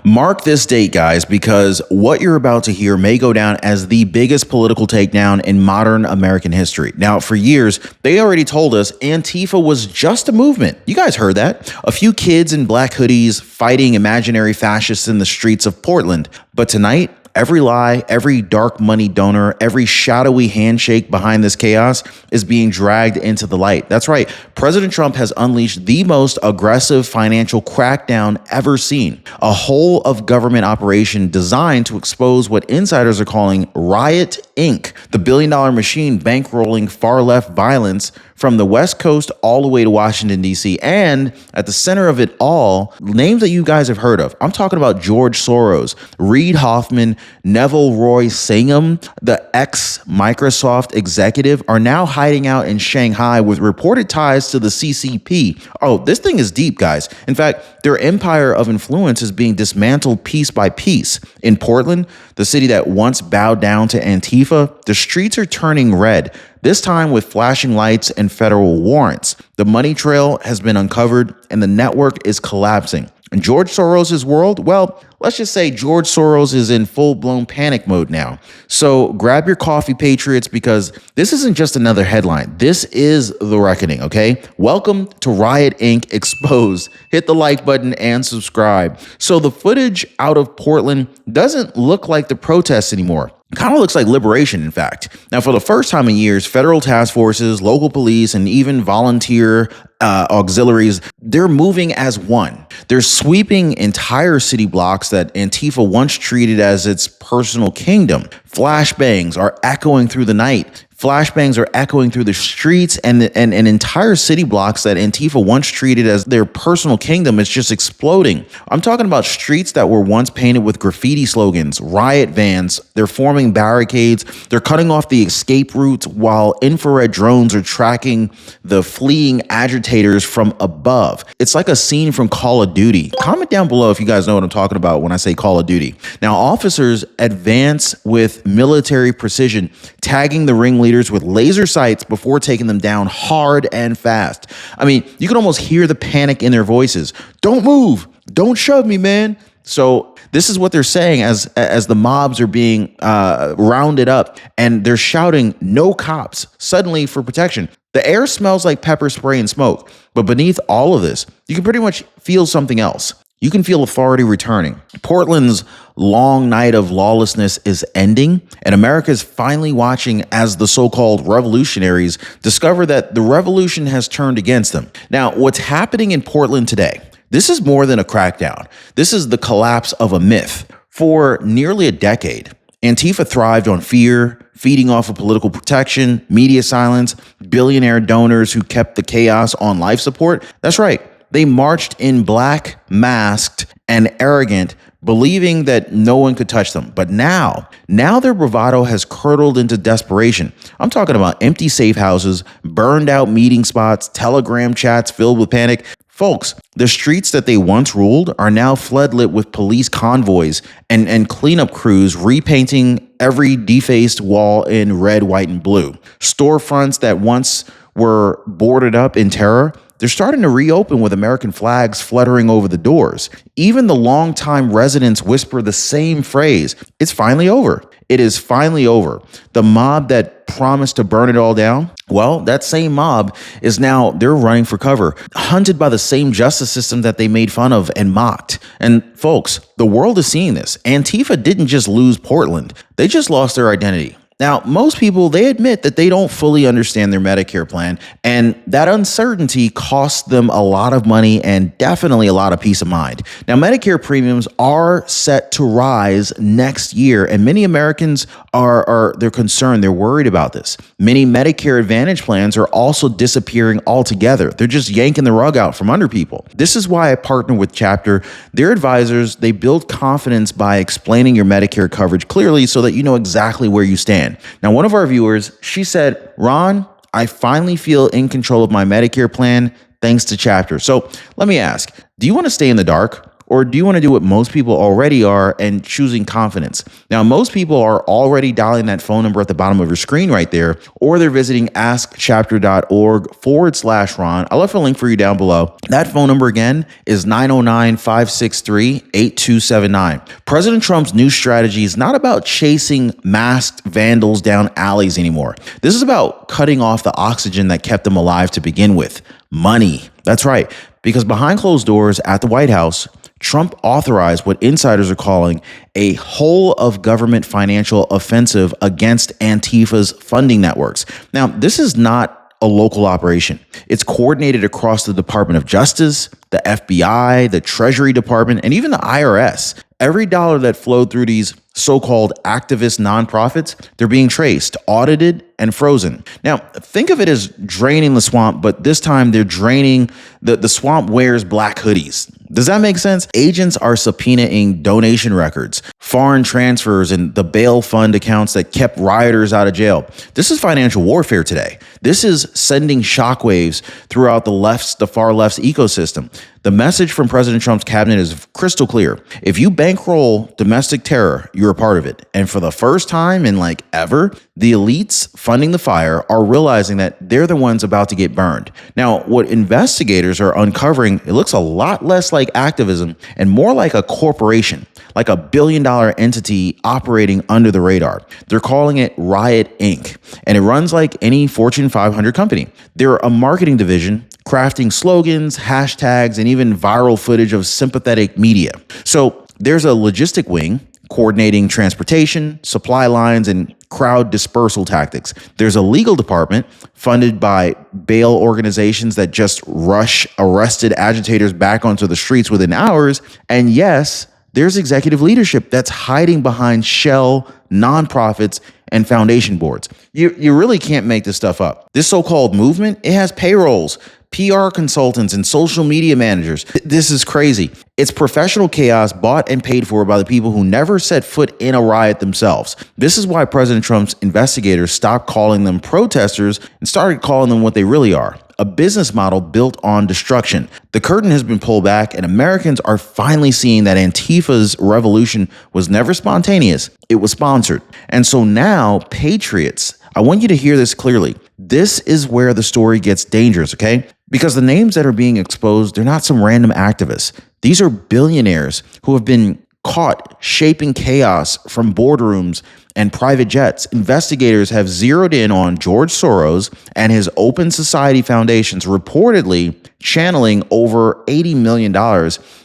Mark this date, guys, because what you're about to hear may go down as the biggest political takedown in modern American history. Now, for years, they already told us Antifa was just a movement. You guys heard that. A few kids in black hoodies fighting imaginary fascists in the streets of Portland. But tonight, every lie, every dark money donor, every shadowy handshake behind this chaos is being dragged into the light. That's right. President Trump has unleashed the most aggressive financial crackdown ever seen. A whole of government operation designed to expose what insiders are calling Riot Inc., the billion-dollar machine bankrolling far-left violence from the West Coast all the way to Washington, D.C. And at the center of it all, names that you guys have heard of. I'm talking about George Soros, Reid Hoffman, Neville Roy Singham, the ex-Microsoft executive, are now hiding out in Shanghai with reported ties to the CCP. Oh, this thing is deep, guys. In fact, their empire of influence is being dismantled piece by piece. In Portland, the city that once bowed down to Antifa, the streets are turning red, this time with flashing lights and federal warrants. The money trail has been uncovered and the network is collapsing. In George Soros' world, well, let's just say George Soros is in full-blown panic mode now. So grab your coffee, patriots, because this isn't just another headline. This is the reckoning, okay? Welcome to Riot Inc. Exposed. Hit the like button and subscribe. So the footage out of Portland doesn't look like the protests anymore. Kind of looks like liberation, in fact. Now, for the first time in years, federal task forces, local police, and even volunteer auxiliaries, they're moving as one. They're sweeping entire city blocks that Antifa once treated as its personal kingdom. Flashbangs are echoing through the night. Flashbangs are echoing through the streets, and entire city blocks that Antifa once treated as their personal kingdom is just exploding. I'm talking about streets that were once painted with graffiti slogans, riot vans. They're forming barricades. They're cutting off the escape routes while infrared drones are tracking the fleeing agitators from above. It's like a scene from Call of Duty. Comment down below if you guys know what I'm talking about when I say Call of Duty. Now, officers advance with military precision, tagging the ringleaders with laser sights before taking them down hard and fast. I mean, you can almost hear the panic in their voices. Don't move. Don't shove me, man. So this is what they're saying as the mobs are being rounded up, and they're shouting, "No cops," suddenly for protection. The air smells like pepper spray and smoke, but beneath all of this, you can pretty much feel something else. You can feel authority returning. Portland's long night of lawlessness is ending, and America is finally watching as the so-called revolutionaries discover that the revolution has turned against them. Now, what's happening in Portland today, this is more than a crackdown. This is the collapse of a myth. For nearly a decade, Antifa thrived on fear, feeding off of political protection, media silence, billionaire donors who kept the chaos on life support. That's right. They marched in black, masked, and arrogant, believing that no one could touch them. But now their bravado has curdled into desperation. I'm talking about empty safe houses, burned out meeting spots, telegram chats filled with panic. Folks, the streets that they once ruled are now floodlit with police convoys and cleanup crews repainting every defaced wall in red, white, and blue. Storefronts that once were boarded up in terror, they're starting to reopen with American flags fluttering over the doors. Even the longtime residents whisper the same phrase. It's finally over. It is finally over. The mob that promised to burn it all down, well, that same mob is now, they're running for cover, hunted by the same justice system that they made fun of and mocked. And folks, the world is seeing this. Antifa didn't just lose Portland. They just lost their identity. Now, most people, they admit that they don't fully understand their Medicare plan, and that uncertainty costs them a lot of money and definitely a lot of peace of mind. Now, Medicare premiums are set to rise next year, and many Americans they're concerned, they're worried about this. Many Medicare Advantage plans are also disappearing altogether. They're just yanking the rug out from under people. This is why I partner with Chapter. Their advisors, they build confidence by explaining your Medicare coverage clearly so that you know exactly where you stand. Now, one of our viewers, she said, "Ron, I finally feel in control of my Medicare plan thanks to Chapter." So let me ask, do you want to stay in the dark? Or do you want to do what most people already are and choosing confidence? Now, most people are already dialing that phone number at the bottom of your screen right there, or they're visiting askchapter.org/Ron. I left a link for you down below. That phone number again is 909-563-8279. President Trump's new strategy is not about chasing masked vandals down alleys anymore. This is about cutting off the oxygen that kept them alive to begin with. Money. That's right. Because behind closed doors at the White House, Trump authorized what insiders are calling a whole of government financial offensive against Antifa's funding networks. Now, this is not a local operation. It's coordinated across the Department of Justice, the FBI, the Treasury Department, and even the IRS. Every dollar that flowed through these so-called activist nonprofits, they're being traced, audited, and frozen. Now, think of it as draining the swamp, but this time they're draining the swamp wears black hoodies. Does that make sense? Agents are subpoenaing donation records, foreign transfers, and the bail fund accounts that kept rioters out of jail. This is financial warfare today. This is sending shockwaves throughout the far left's ecosystem. The message from President Trump's cabinet is crystal clear. If you bankroll domestic terror, you're a part of it. And for the first time in ever, the elites funding the fire are realizing that they're the ones about to get burned. Now, what investigators are uncovering, it looks a lot less like activism and more like a corporation, like a billion-dollar entity operating under the radar. They're calling it Riot Inc. And it runs like any Fortune 500 company. They're a marketing division crafting slogans, hashtags, and even viral footage of sympathetic media. So there's a logistic wing coordinating transportation, supply lines, and crowd dispersal tactics. There's a legal department funded by bail organizations that just rush arrested agitators back onto the streets within hours. And yes, there's executive leadership that's hiding behind shell nonprofits and foundation boards. You really can't make this stuff up. This so-called movement, it has payrolls, PR consultants, and social media managers. This is crazy. It's professional chaos bought and paid for by the people who never set foot in a riot themselves. This is why President Trump's investigators stopped calling them protesters and started calling them what they really are: a business model built on destruction. The curtain has been pulled back, and Americans are finally seeing that Antifa's revolution was never spontaneous. It was sponsored. And so now, patriots, I want you to hear this clearly. This is where the story gets dangerous, okay? Because the names that are being exposed, they're not some random activists. These are billionaires who have been caught shaping chaos from boardrooms and private jets. Investigators have zeroed in on George Soros and his Open Society foundations, reportedly channeling over $80 million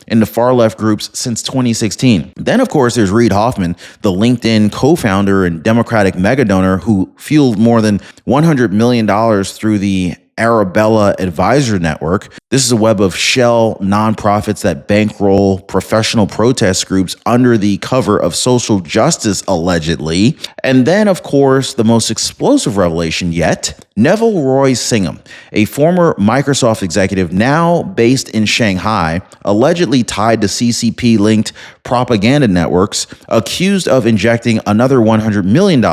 into far-left groups since 2016. Then, of course, there's Reid Hoffman, the LinkedIn co-founder and Democratic mega-donor who fueled more than $100 million through the Arabella Advisor Network. This is a web of shell nonprofits that bankroll professional protest groups under the cover of social justice, allegedly. And then, of course, the most explosive revelation yet, Neville Roy Singham, a former Microsoft executive now based in Shanghai, allegedly tied to CCP-linked propaganda networks, accused of injecting another $100 million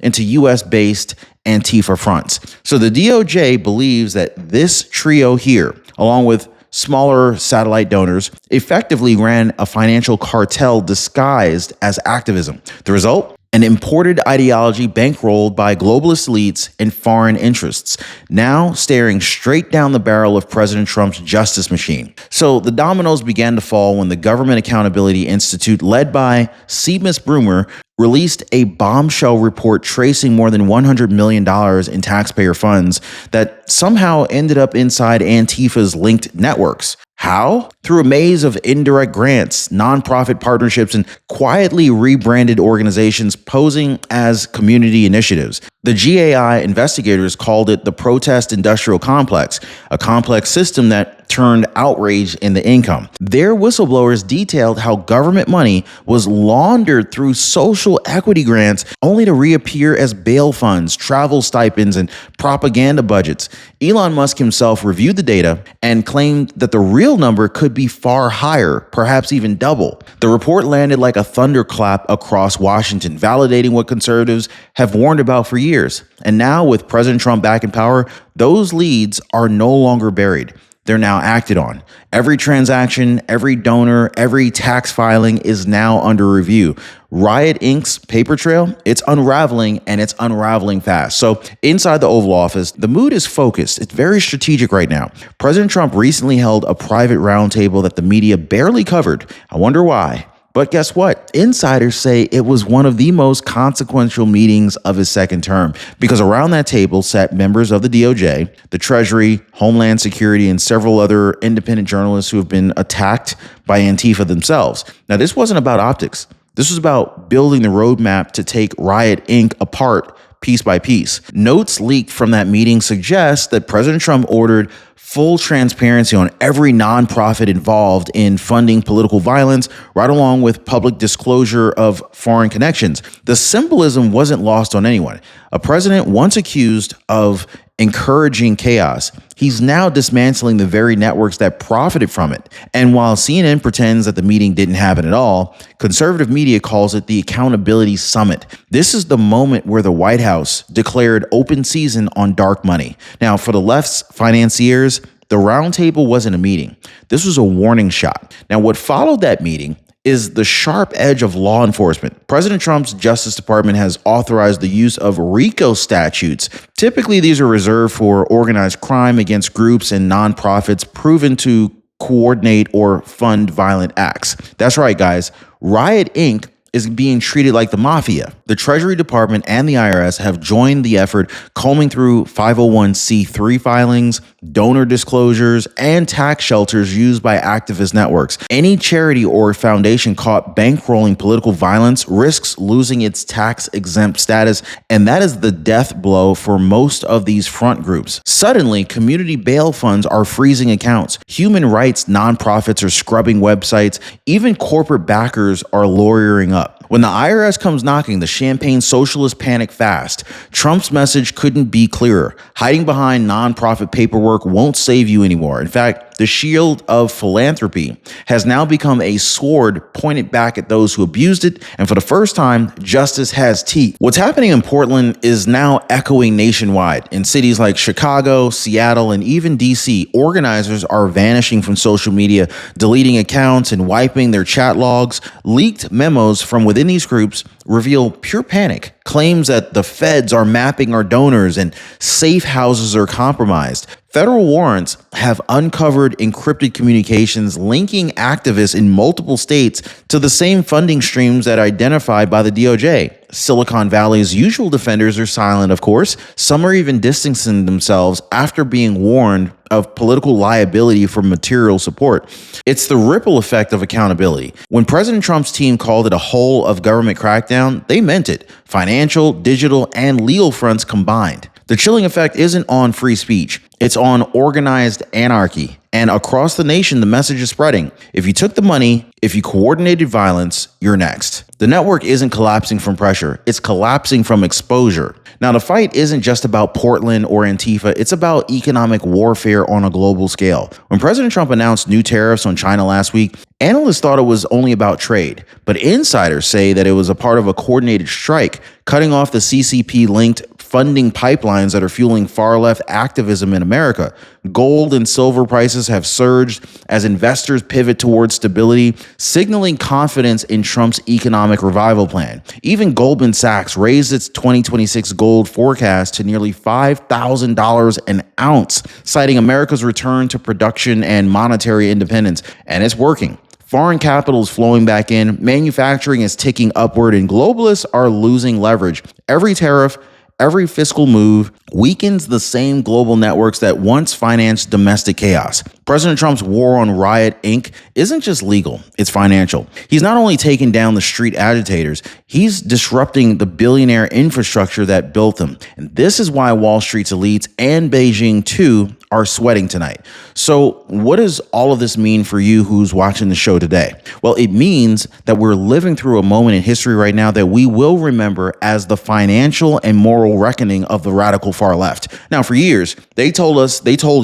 into U.S.-based Antifa fronts. So the DOJ believes that this trio here, along with smaller satellite donors, effectively ran a financial cartel disguised as activism. The result? An imported ideology bankrolled by globalist elites and foreign interests, now staring straight down the barrel of President Trump's justice machine. So the dominoes began to fall when the Government Accountability Institute, led by Seamus Brumer, released a bombshell report tracing more than $100 million in taxpayer funds that somehow ended up inside Antifa's linked networks. How? Through a maze of indirect grants, nonprofit partnerships, and quietly rebranded organizations posing as community initiatives. The GAI investigators called it the Protest Industrial Complex, a complex system that turned outrage into income. Their whistleblowers detailed how government money was laundered through social equity grants only to reappear as bail funds, travel stipends, and propaganda budgets. Elon Musk himself reviewed the data and claimed that the real number could be far higher, perhaps even double. The report landed like a thunderclap across Washington, validating what conservatives have warned about for years. And now, with President Trump back in power, those leads are no longer buried. they're now acted on. Every transaction, every donor, every tax filing is now under review. Riot Inc's paper trail, it's unraveling, and it's unraveling fast. So inside the Oval Office, the mood is focused. It's very strategic right now. President Trump recently held a private roundtable that the media barely covered. I wonder why. But guess what? Insiders say it was one of the most consequential meetings of his second term, because around that table sat members of the DOJ, the Treasury, Homeland Security, and several other independent journalists who have been attacked by Antifa themselves. Now, this wasn't about optics. This was about building the roadmap to take Riot Inc. apart piece by piece. Notes leaked from that meeting suggest that President Trump ordered full transparency on every nonprofit involved in funding political violence, right along with public disclosure of foreign connections. The symbolism wasn't lost on anyone. A president once accused of encouraging chaos, he's now dismantling the very networks that profited from it. And while CNN pretends that the meeting didn't happen at all, conservative media calls it the Accountability Summit. This is the moment where the White House declared open season on dark money. Now, for the left's financiers, the roundtable wasn't a meeting. This was a warning shot. Now, what followed that meeting is the sharp edge of law enforcement. President Trump's Justice Department has authorized the use of RICO statutes. Typically, these are reserved for organized crime against groups and nonprofits proven to coordinate or fund violent acts. That's right, guys. Riot Inc. is being treated like the mafia. The Treasury Department and the IRS have joined the effort, combing through 501c3 filings, donor disclosures, and tax shelters used by activist networks. Any charity or foundation caught bankrolling political violence risks losing its tax-exempt status, and that is the death blow for most of these front groups. Suddenly, community bail funds are freezing accounts. Human rights nonprofits are scrubbing websites. Even corporate backers are lawyering up. When the IRS comes knocking, the champagne socialists panic fast. Trump's message couldn't be clearer. Hiding behind nonprofit paperwork won't save you anymore. In fact, the shield of philanthropy has now become a sword pointed back at those who abused it, and for the first time, justice has teeth. What's happening in Portland is now echoing nationwide. In cities like Chicago, Seattle, and even DC, organizers are vanishing from social media, deleting accounts and wiping their chat logs. Leaked memos from within these groups reveal pure panic, claims that the feds are mapping our donors and safe houses are compromised. Federal warrants have uncovered encrypted communications linking activists in multiple states to the same funding streams that are identified by the DOJ. Silicon Valley's usual defenders are silent, of course. Some are even distancing themselves after being warned of political liability for material support. It's the ripple effect of accountability. When President Trump's team called it a whole of government crackdown, they meant it. Financial, digital, and legal fronts combined. The chilling effect isn't on free speech. It's on organized anarchy. And across the nation, the message is spreading. If you took the money, if you coordinated violence, you're next. The network isn't collapsing from pressure. It's collapsing from exposure. Now, the fight isn't just about Portland or Antifa. It's about economic warfare on a global scale. When President Trump announced new tariffs on China last week, analysts thought it was only about trade. But insiders say that it was a part of a coordinated strike, cutting off the CCP-linked funding pipelines that are fueling far-left activism in America. Gold and silver prices have surged as investors pivot towards stability, signaling confidence in Trump's economic revival plan. Even Goldman Sachs raised its 2026 gold forecast to nearly $5,000 an ounce, citing America's return to production and monetary independence. And it's working. Foreign capital is flowing back in, manufacturing is ticking upward, and globalists are losing leverage. Every tariff, every fiscal move weakens the same global networks that once financed domestic chaos. President Trump's war on Riot Inc. isn't just legal, it's financial. He's not only taking down the street agitators, he's disrupting the billionaire infrastructure that built them. And this is why Wall Street's elites and Beijing too are sweating tonight. So what does all of this mean for you who's watching the show today? Well, it means that we're living through a moment in history right now that we will remember as the financial and moral reckoning of the radical far left. Now, for years, they told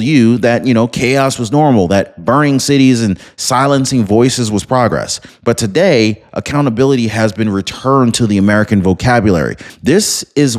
you that, chaos was normal, that burning cities and silencing voices was progress. But today, accountability has been returned to the American vocabulary. This is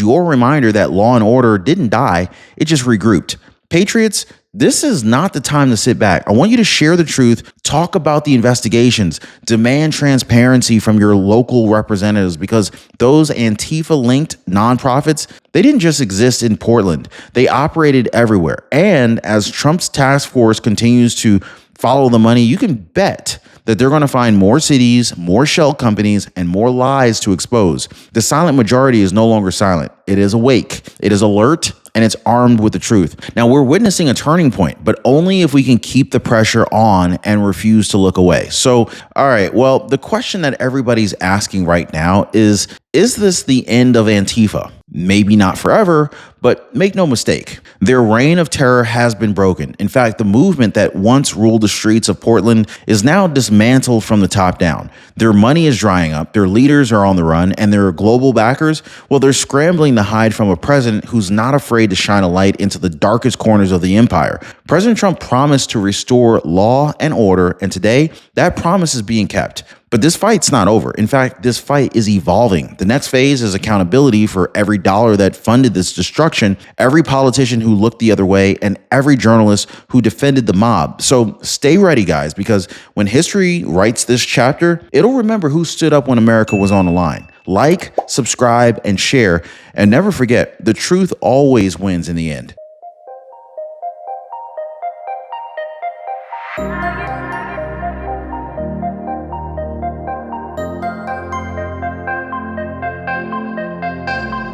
your reminder that law and order didn't die, it just regrouped. Patriots, this is not the time to sit back. I want you to share the truth, talk about the investigations, demand transparency from your local representatives, because those Antifa-linked nonprofits, they didn't just exist in Portland. They operated everywhere. And as Trump's task force continues to follow the money, you can bet that they're going to find more cities, more shell companies, and more lies to expose. The silent majority is no longer silent. It is awake. It is alert, and it's armed with the truth. Now, we're witnessing a turning point, but only if we can keep the pressure on and refuse to look away. So, all right, well, the question that everybody's asking right now is this the end of Antifa? Maybe not forever, but make no mistake, their reign of terror has been broken. In fact, the movement that once ruled the streets of Portland is now dismantled from the top down. Their money is drying up, their leaders are on the run, and their global backers, well, they're scrambling to hide from a president who's not afraid to shine a light into the darkest corners of the empire. President Trump promised to restore law and order, and today that promise is being kept. But this fight's not over. In fact, this fight is evolving. The next phase is accountability for every dollar that funded this destruction, every politician who looked the other way, and every journalist who defended the mob. So stay ready, guys, because when history writes this chapter, it'll remember who stood up when America was on the line. Like, subscribe, and share. And never forget, the truth always wins in the end.